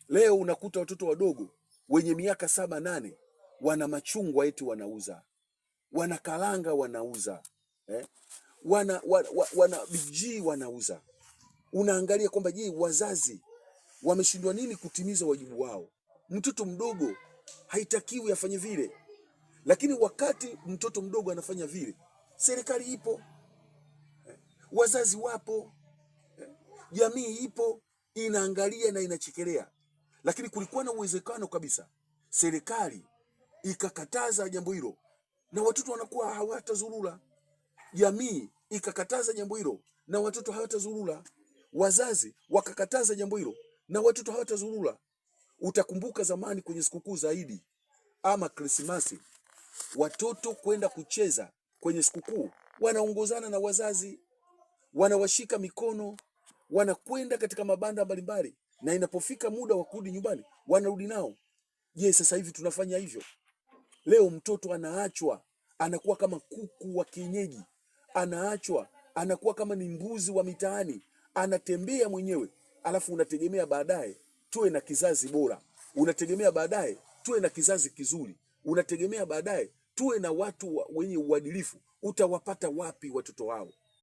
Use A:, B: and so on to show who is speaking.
A: Leo unakuta watoto wadogo wenye miaka 7, 8 wana machungwa eti wanauza, wana karanga wanauza, wana biji wanauza. Unaangalia kwamba je, wazazi wameshindwa nini kutimiza wajibu wao? Mtoto mdogo haitakiwi afanye vile, lakini wakati mtoto mdogo anafanya vile, serikali ipo, wazazi wapo, jamii ipo, inaangalia na inachekelea. Lakini kulikuwa na uwezekano kabisa serikali ikakataza jambo hilo na watoto wanakuwa hawatazurura. Jamii ikakataza jambo hilo na watoto hawatazurura. Wazazi wakakataza jambo hilo na watoto hawatazurura. Utakumbuka zamani kwenye sikukuu za Idi ama Krismasi, watoto kwenda kucheza kwenye sikukuu wanaongozana na wazazi, wanawashika mikono, wanakwenda katika mabanda mbalimbali, na inapofika muda wa kurudi nyumbani wanarudi nao. Je, sasa hivi tunafanya hivyo? Leo mtoto anaachwa anakuwa kama kuku wa kienyeji, anaachwa anakuwa kama ni mbuzi wa mitaani, anatembea mwenyewe. Alafu unategemea baadaye tuwe na kizazi bora, unategemea baadaye tuwe na kizazi kizuri, unategemea baadaye tuwe na watu wenye uadilifu. Utawapata wapi watoto wao?